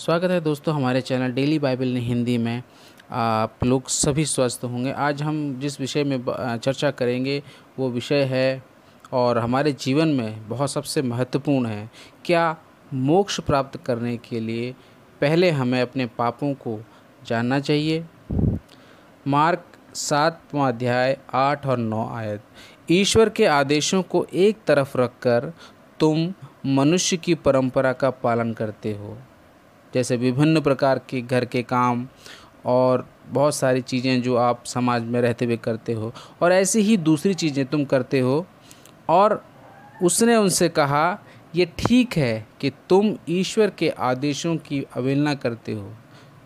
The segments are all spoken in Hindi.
स्वागत है दोस्तों हमारे चैनल डेली बाइबल ने हिंदी में। आप लोग सभी स्वस्थ होंगे। आज हम जिस विषय में चर्चा करेंगे वो विषय है और हमारे जीवन में बहुत सबसे महत्वपूर्ण है। क्या मोक्ष प्राप्त करने के लिए पहले हमें अपने पापों को जानना चाहिए। मार्क 7वां अध्याय 8 और 9 आयत। ईश्वर के आदेशों को एक तरफ रखकर तुम मनुष्य की परंपरा का पालन करते हो, जैसे विभिन्न प्रकार के घर के काम और बहुत सारी चीज़ें जो आप समाज में रहते हुए करते हो, और ऐसी ही दूसरी चीज़ें तुम करते हो। और उसने उनसे कहा, ये ठीक है कि तुम ईश्वर के आदेशों की अवहेलना करते हो,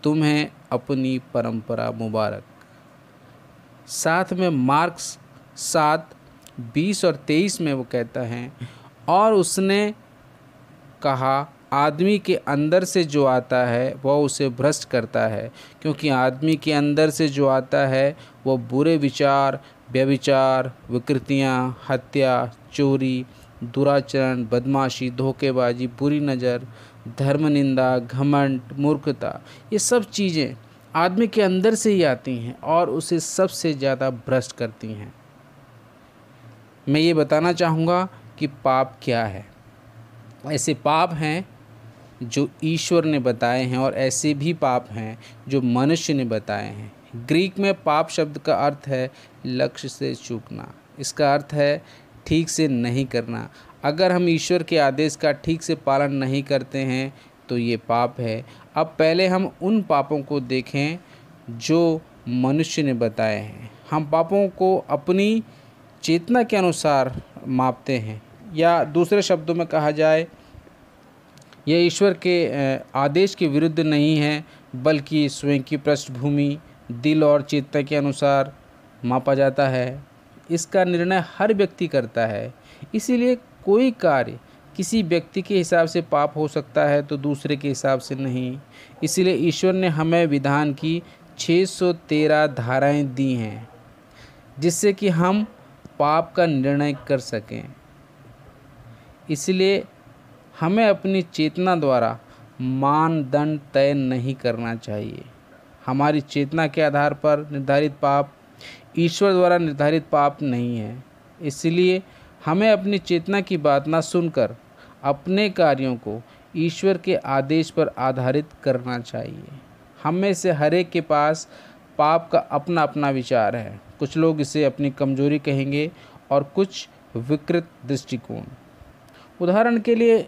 तुम्हें अपनी परंपरा मुबारक। साथ में मार्क्स 7:20 और 23 में वो कहता है, और उसने कहा, आदमी के अंदर से जो आता है वह उसे भ्रष्ट करता है, क्योंकि आदमी के अंदर से जो आता है वह बुरे विचार, व्यभिचार, विकृतियाँ, हत्या, चोरी, दुराचरण, बदमाशी, धोखेबाजी, बुरी नज़र, धर्म निंदा, घमंड, मूर्खता, ये सब चीज़ें आदमी के अंदर से ही आती हैं और उसे सबसे ज़्यादा भ्रष्ट करती हैं। मैं ये बताना चाहूँगा कि पाप क्या है। ऐसे पाप हैं जो ईश्वर ने बताए हैं और ऐसे भी पाप हैं जो मनुष्य ने बताए हैं। ग्रीक में पाप शब्द का अर्थ है लक्ष्य से चूकना। इसका अर्थ है ठीक से नहीं करना। अगर हम ईश्वर के आदेश का ठीक से पालन नहीं करते हैं तो ये पाप है। अब पहले हम उन पापों को देखें जो मनुष्य ने बताए हैं। हम पापों को अपनी चेतना के अनुसार मापते हैं, या दूसरे शब्दों में कहा जाए, यह ईश्वर के आदेश के विरुद्ध नहीं है, बल्कि स्वयं की पृष्ठभूमि, दिल और चेतना के अनुसार मापा जाता है। इसका निर्णय हर व्यक्ति करता है। इसीलिए कोई कार्य किसी व्यक्ति के हिसाब से पाप हो सकता है तो दूसरे के हिसाब से नहीं। इसीलिए ईश्वर ने हमें विधान की 613 धाराएं दी हैं, जिससे कि हम पाप का निर्णय कर सकें। इसलिए हमें अपनी चेतना द्वारा मानदंड तय नहीं करना चाहिए। हमारी चेतना के आधार पर निर्धारित पाप ईश्वर द्वारा निर्धारित पाप नहीं है। इसलिए हमें अपनी चेतना की बात ना सुनकर अपने कार्यों को ईश्वर के आदेश पर आधारित करना चाहिए। हम में से हर एक के पास पाप का अपना अपना विचार है। कुछ लोग इसे अपनी कमजोरी कहेंगे और कुछ विकृत दृष्टिकोण। उदाहरण के लिए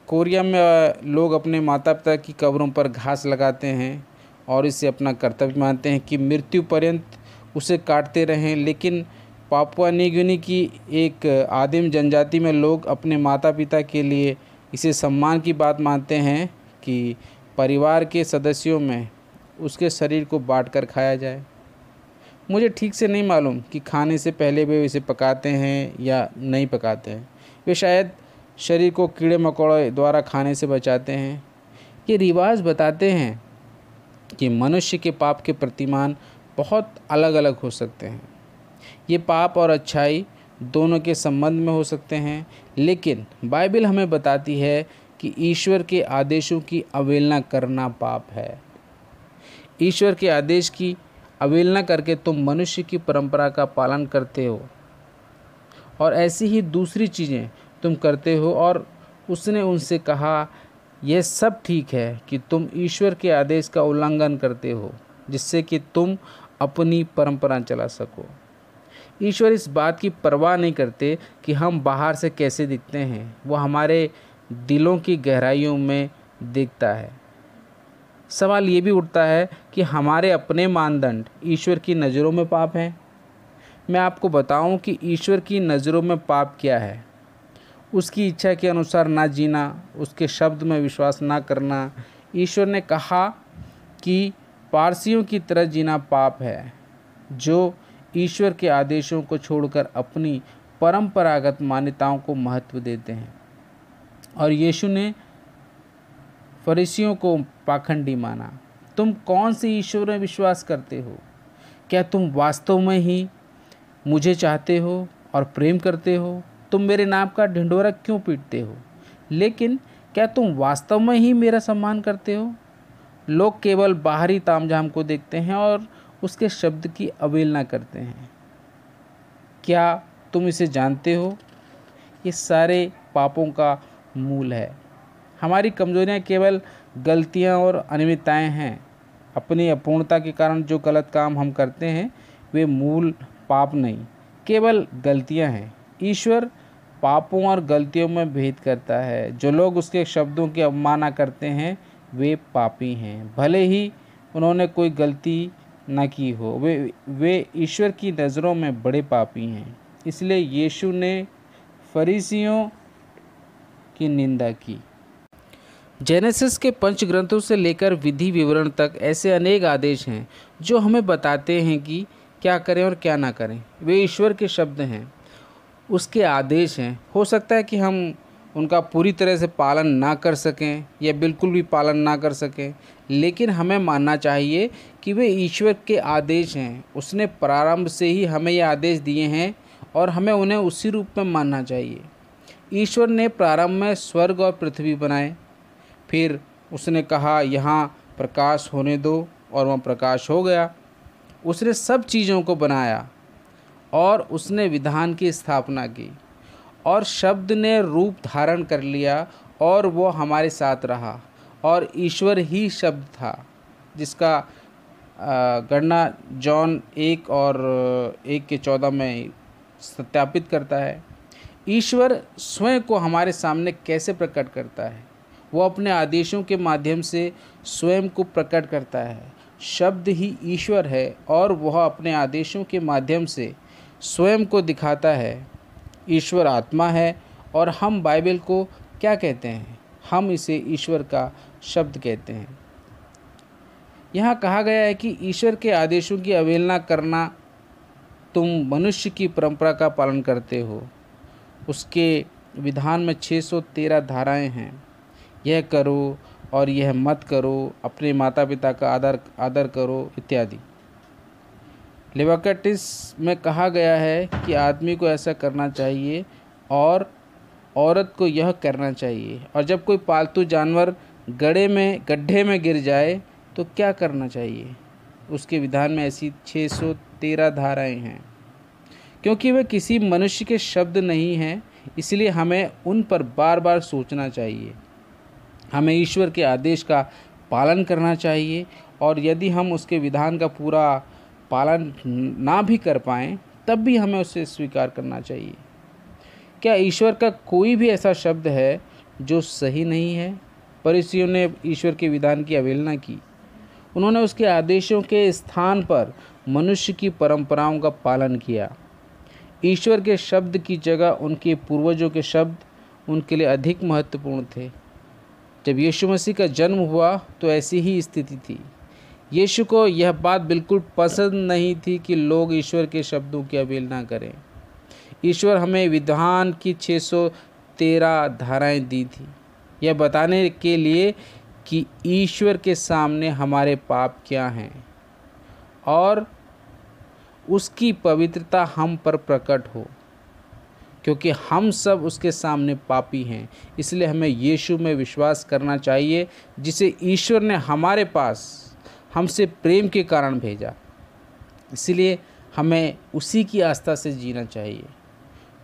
कोरिया में लोग अपने माता पिता की कब्रों पर घास लगाते हैं और इसे अपना कर्तव्य मानते हैं कि मृत्यु पर्यंत उसे काटते रहें। लेकिन पापुआ न्यू गिनी की एक आदिम जनजाति में लोग अपने माता पिता के लिए इसे सम्मान की बात मानते हैं कि परिवार के सदस्यों में उसके शरीर को बांटकर खाया जाए। मुझे ठीक से नहीं मालूम कि खाने से पहले वे इसे पकाते हैं या नहीं पकाते हैं। वे शायद शरीर को कीड़े मकोड़े द्वारा खाने से बचाते हैं। ये रिवाज बताते हैं कि मनुष्य के पाप के प्रतिमान बहुत अलग अलग हो सकते हैं। ये पाप और अच्छाई दोनों के संबंध में हो सकते हैं, लेकिन बाइबल हमें बताती है कि ईश्वर के आदेशों की अवहेलना करना पाप है। ईश्वर के आदेश की अवहेलना करके तुम मनुष्य की परंपरा का पालन करते हो और ऐसी ही दूसरी चीज़ें तुम करते हो। और उसने उनसे कहा, यह सब ठीक है कि तुम ईश्वर के आदेश का उल्लंघन करते हो, जिससे कि तुम अपनी परंपरा चला सको। ईश्वर इस बात की परवाह नहीं करते कि हम बाहर से कैसे दिखते हैं, वो हमारे दिलों की गहराइयों में दिखता है। सवाल ये भी उठता है कि हमारे अपने मानदंड ईश्वर की नज़रों में पाप हैं। मैं आपको बताऊं कि ईश्वर की नज़रों में पाप क्या है। उसकी इच्छा के अनुसार ना जीना, उसके शब्द में विश्वास ना करना। ईश्वर ने कहा कि पारसियों की तरह जीना पाप है, जो ईश्वर के आदेशों को छोड़कर अपनी परंपरागत मान्यताओं को महत्व देते हैं। और यीशु ने फरीसियों को पाखंडी माना। तुम कौन से ईश्वर में विश्वास करते हो? क्या तुम वास्तव में ही मुझे चाहते हो और प्रेम करते हो? तुम मेरे नाम का ढिंढोरा क्यों पीटते हो? लेकिन क्या तुम वास्तव में ही मेरा सम्मान करते हो? लोग केवल बाहरी तामझाम को देखते हैं और उसके शब्द की अवहेलना करते हैं। क्या तुम इसे जानते हो? ये सारे पापों का मूल है। हमारी कमजोरियां केवल गलतियां और अनियमितताएं हैं। अपनी अपूर्णता के कारण जो गलत काम हम करते हैं वे मूल पाप नहीं, केवल गलतियां हैं। ईश्वर पापों और गलतियों में भेद करता है। जो लोग उसके शब्दों की अवमानना करते हैं वे पापी हैं, भले ही उन्होंने कोई गलती न की हो। वे ईश्वर की नज़रों में बड़े पापी हैं। इसलिए यीशु ने फरीसियों की निंदा की। जेनेसिस के पंच ग्रंथों से लेकर विधि विवरण तक ऐसे अनेक आदेश हैं जो हमें बताते हैं कि क्या करें और क्या ना करें। वे ईश्वर के शब्द हैं, उसके आदेश हैं। हो सकता है कि हम उनका पूरी तरह से पालन ना कर सकें या बिल्कुल भी पालन ना कर सकें, लेकिन हमें मानना चाहिए कि वे ईश्वर के आदेश हैं। उसने प्रारंभ से ही हमें ये आदेश दिए हैं और हमें उन्हें उसी रूप में मानना चाहिए। ईश्वर ने प्रारंभ में स्वर्ग और पृथ्वी बनाए, फिर उसने कहा यहाँ प्रकाश होने दो और वह प्रकाश हो गया। उसने सब चीज़ों को बनाया और उसने विधान की स्थापना की और शब्द ने रूप धारण कर लिया और वो हमारे साथ रहा। और ईश्वर ही शब्द था, जिसका गणना जॉन 1 और 1:14 में सत्यापित करता है। ईश्वर स्वयं को हमारे सामने कैसे प्रकट करता है? वो अपने आदेशों के माध्यम से स्वयं को प्रकट करता है। शब्द ही ईश्वर है और वह अपने आदेशों के माध्यम से स्वयं को दिखाता है। ईश्वर आत्मा है और हम बाइबल को क्या कहते हैं? हम इसे ईश्वर का शब्द कहते हैं। यहाँ कहा गया है कि ईश्वर के आदेशों की अवहेलना करना, तुम मनुष्य की परंपरा का पालन करते हो। उसके विधान में 613 धाराएं हैं। यह करो और यह मत करो, अपने माता पिता का आदर करो इत्यादि। लेविटिकस में कहा गया है कि आदमी को ऐसा करना चाहिए और औरत को यह करना चाहिए। और जब कोई पालतू जानवर गड्ढे में गिर जाए तो क्या करना चाहिए? उसके विधान में ऐसी 613 धाराएं हैं। क्योंकि वे किसी मनुष्य के शब्द नहीं हैं, इसलिए हमें उन पर बार बार सोचना चाहिए। हमें ईश्वर के आदेश का पालन करना चाहिए और यदि हम उसके विधान का पूरा पालन ना भी कर पाएँ तब भी हमें उसे स्वीकार करना चाहिए। क्या ईश्वर का कोई भी ऐसा शब्द है जो सही नहीं है? फरीसियों ने ईश्वर के विधान की अवहेलना की। उन्होंने उसके आदेशों के स्थान पर मनुष्य की परंपराओं का पालन किया। ईश्वर के शब्द की जगह उनके पूर्वजों के शब्द उनके लिए अधिक महत्वपूर्ण थे। जब यीशु मसीह का जन्म हुआ तो ऐसी ही स्थिति थी। यीशु को यह बात बिल्कुल पसंद नहीं थी कि लोग ईश्वर के शब्दों की अवहेलना करें। ईश्वर हमें विधान की 613 धाराएं दी थी, यह बताने के लिए कि ईश्वर के सामने हमारे पाप क्या हैं और उसकी पवित्रता हम पर प्रकट हो। क्योंकि हम सब उसके सामने पापी हैं, इसलिए हमें यीशु में विश्वास करना चाहिए, जिसे ईश्वर ने हमारे पास हमसे प्रेम के कारण भेजा। इसलिए हमें उसी की आस्था से जीना चाहिए।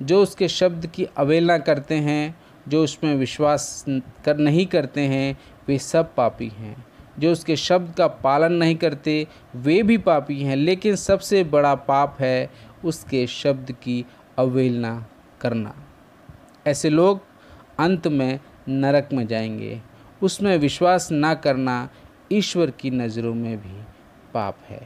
जो उसके शब्द की अवहेलना करते हैं, जो उसमें विश्वास नहीं करते हैं, वे सब पापी हैं। जो उसके शब्द का पालन नहीं करते वे भी पापी हैं, लेकिन सबसे बड़ा पाप है उसके शब्द की अवहेलना करना। ऐसे लोग अंत में नरक में जाएंगे। उसमें विश्वास ना करना ईश्वर की नज़रों में भी पाप है।